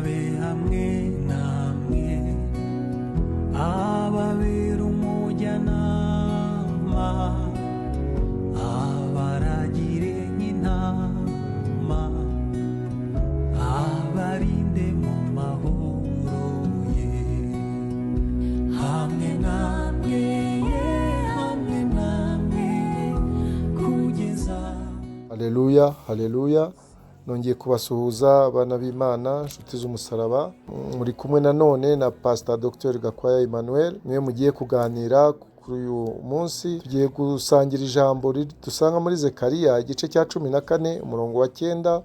abe hamwe namwe ababera umujyanama abaragire nk'intama abarinde mu mahoro ye hamwe namwe kugeza. Haleluya, haleluya. Nongeye kubasuhuza abana b'Imana, inshuti z'umusaraba. Muri kumwe nanone na Pastor Dr. Gakwaya Emmanuel. Niwe mugiye kuganira kuri uyu munsi. Tugiye gusangira ijambo dusanga muri Zekariya igice cya 14 umurongo wa 9.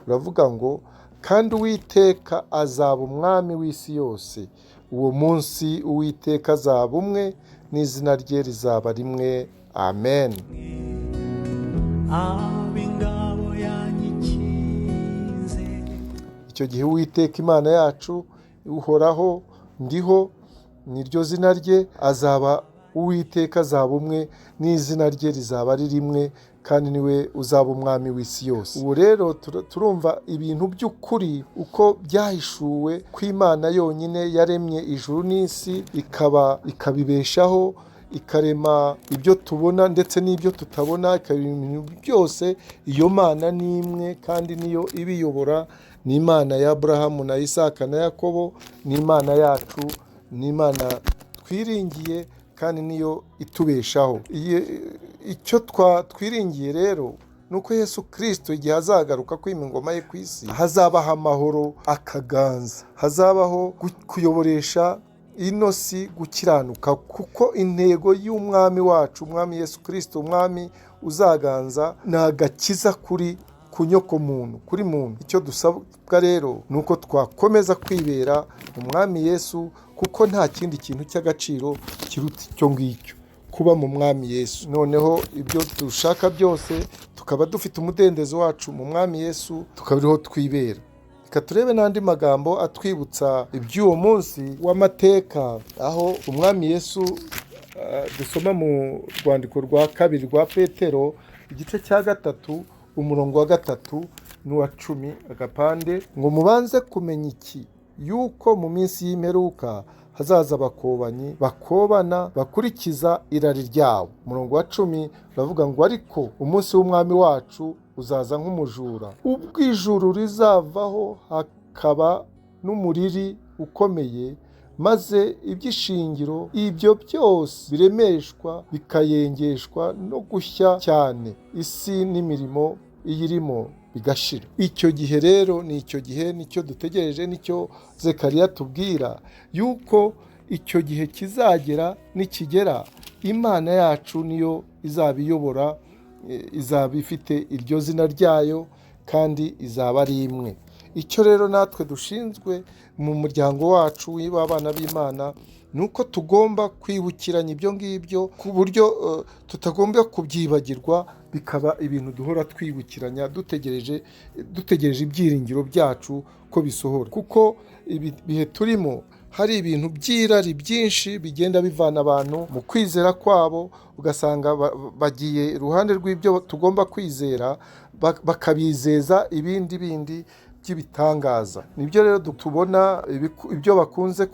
Uravuga ngo Kandi Uwiteka azaba umwami w'isi yose. Uwo munsi Uwiteka azaba umwe n'izina rye rizaba rimwe. Amen. Icyo gihe Uwiteka Imana yacu uhoraho ndiho niryo zina rye, azaba Uwiteka azaba umwe n'izina rye rizaba ari rimwe, kandi niwe uzaba umwami w'isi yose. Ubu rero turumva ibintu by'ukuri uko byahishuwe kw'Imana yonyine yaremye ijuru n'isi, ikabeshaho, ikarema ibyo tubona ndetse n'ibyo tutabona, ibintu byose. Iyo Mana ni imwe kandi niyo ibiyobora. Ni Imana ya Abrahamu na Isaka na Yakobo, ni Imana yacu, ni Imana twiringiye kandi niyo itubeshaho. Icyo twiringiye rero nuko Yesu Kristo igihe azagaruka kwima ingoma ye ku isi, hazabaho amahoro, akaganza, hazabaho kuyoboresha inosi, gukiranuka, kuko intego y'umwami wacu, umwami Yesu Kristo, umwami uzaganza, nagakiza kuri kunyoko muntu, kuri muntu. Icyo dusabwa rero nuko twakomeza kwibera umwami Yesu, kuko nta kindi kintu cy'agaciro kiruta icyo ngicyo, kuba mu mwami Yesu. Noneho ibyo dushaka byose tukaba dufite umudendezo wacu mu mwami Yesu, tukabiriho twibera. Reka turebe n'andi magambo atwibutsa iby'uwo munsi w'amateka, aho umwami Yesu dusoma mu rwandiko rwa 2 rwa Petero igice cya 3 umurongo wa 3 n'uwa 10 agapande, ngo mubanze kumenya iki, yuko mu minsi y'imperuka hazaza abakobanyi bakobana bakurikiza irari ryabo. Umurongo wa 10 uravuga ngo ariko umunsi w'umwami wacu uzaza nk'umujura, ubwo ijuru rizavaho hakaba n'umuriri ukomeye, maze iby'ishingiro ibyo byose biremeshwa bikayengeshwa no gushya cyane, isi n'imirimo iyirimo bigashira. Icyo gihe rero ni icyo gihe nicyo dutegereje, nicyo Zekariya tubwira, yuko icyo gihe kizagera, nikigera Imana yacu niyo izaba iyobora, izaba ifite iryo zina ryayo kandi izaba ari imwe. Icyo rero natwe dushinzwe mu muryango wacu w'abana b'Imana nuko tugomba kwibukiranya ibyo ngibyo, ku buryo tutagomba kubyibagirwa, bikaba ibintu duhora twibukiranya, dutegereje ibyiringiro byacu ko bisohora. Kuko ibihe turimo hari ibintu by'irari byinshi bigenda bivana abantu mu kwizera kwabo, ugasanga bagiye iruhande rw'ibyo tugomba kwizera, bakabizeza ibindi by'ibitangaza. Nibyo rero tubona ibyo bakunze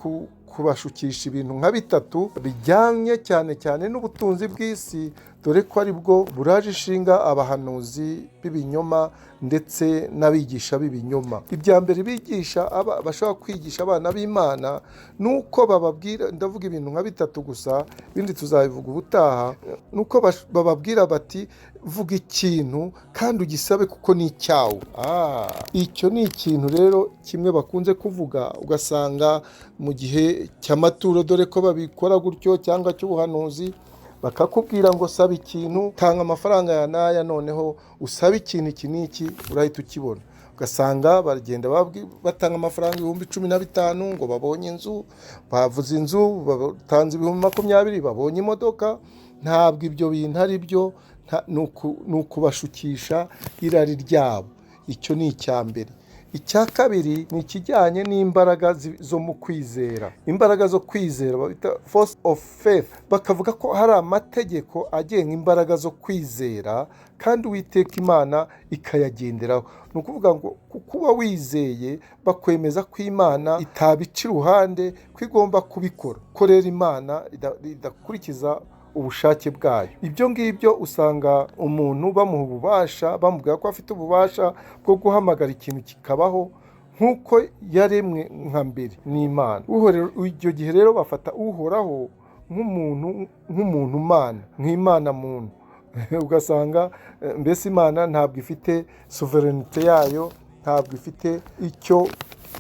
kubashukisha ibintu nka 3 bijyanye cyane cyane n'ubutunzi bw'isi, dore ko ari bwo buraje ishinga abahanuzi b'ibinyoma ndetse n'abigisha b'ibinyoma. Ibya mbere bigisha bashobora kwigisha abana b'Imana nuko bababwira, ndavuga ibintu nka 3 gusa, ibindi tuzabivuga ubutaha, nuko bababwira bati vuga ikintu kandi ugisabe kuko ni icyawe. Icyo ni ikintu rero kimwe bakunze kuvuga, ugasanga mu gihe cy'amaturo, dore ko babikora gutyo, cyangwa cy'ubuhanuzi, bakakubwira ngo saba ikintu, tanga amafaranga ya naya, noneho usaba ikintu iki n'iki urahita ukibona. Ugasanga bagenda batanga amafaranga 15,000 ngo babonye inzu, bavuze inzu, batanze 20,000 babonye imodoka. Ntabwo ibyo bintu ari byo, ni ukubashukisha irari ryabo. Icyo ni icya mbere. icya kabiri ni ikijyanye n'imbaraga zo mu kwizera, imbaraga zo kwizera bita force of faith. Bakavuga ko hari amategeko agenga imbaraga zo kwizera kandi Uwiteka Imana ikayagenderaho. Ni ukuvuga ngo kuba wizeye bakwemeza ko Imana itabica iruhande, ko igomba kubikora, ko rero Imana idakurikiza ubushake bwayo. Ibyo ngibyo usanga umuntu bamuha ububasha, bamubwira ko afite ububasha bwo guhamagara ikintu kikabaho nk'uko yaremwe nka mbere n'Imana. Icyo gihe rero bafata uhoraho nk'umuntu Mana, nk'Imana muntu. Ugasanga mbese Imana ntabwo ifite sovereignty yayo, ntabwo ifite icyo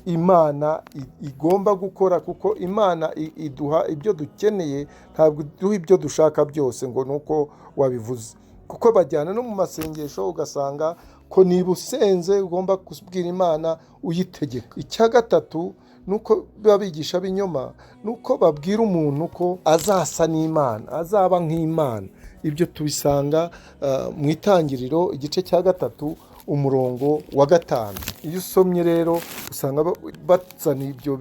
Imana igomba gukora, kuko Imana iduha ibyo dukeneye, ntabwo iduha ibyo dushaka byose ngo nuko wabivuze. Kuko bajyana no mu masengesho ugasanga ko niba usenze ugomba kubwira Imana uyitegeka. Icya gatatu nuko babigisha binyoma, nuko babwira umuntu ko azasa n'Imana, azaba nk'Imana. Ibyo tubisanga mu Itangiriro igice cya 3 umurongo wa 5. Iyo usomye rero usanga bazana ibyo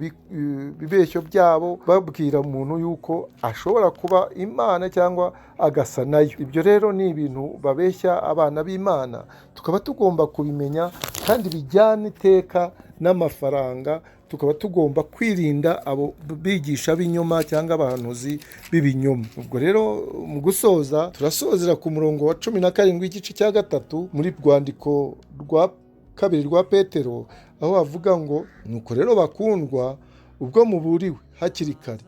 bibeshyo byabo, babwira umuntu yuko ashobora kuba Imana cyangwa agasa nayo. Ibyo rero ni ibintu babeshya abana b'Imana, tukaba tugomba kubimenya kandi bijyana iteka n'amafaranga. Tukaba tugomba kwirinda abo bigisha b'inyoma cyangwa abahanuzi b'ibinyoma. Ubwo rero mu gusoza turasozera ku murongo wa 17 w'igice cya 3 muri rwandiko rwa 2 rwa Petero, aho avuga ngo nuko rero bakundwa, ubwo muburiwe hakiri kare,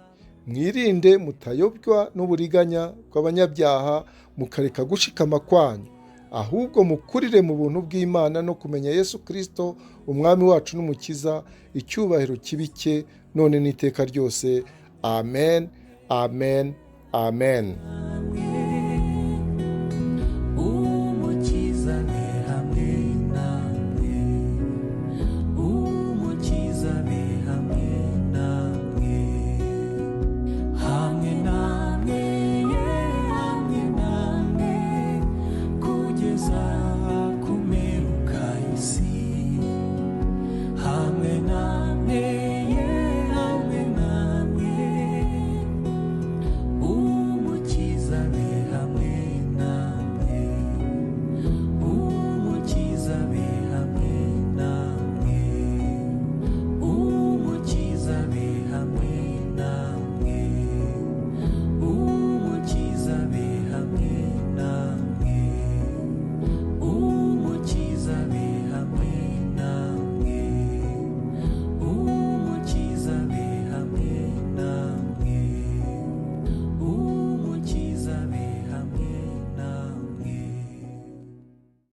mwirinde mutayobywa n'uburiganya bw'abanyabyaha, mukareka gushikama kwanyu, ahubwo mukurire mu buntu bw'Imana no kumenya Yesu Kristo Umwami wacu n'Umukiza, icyubahiro kibike none n'iteka ryose. Amen, amen, amen. Kugeza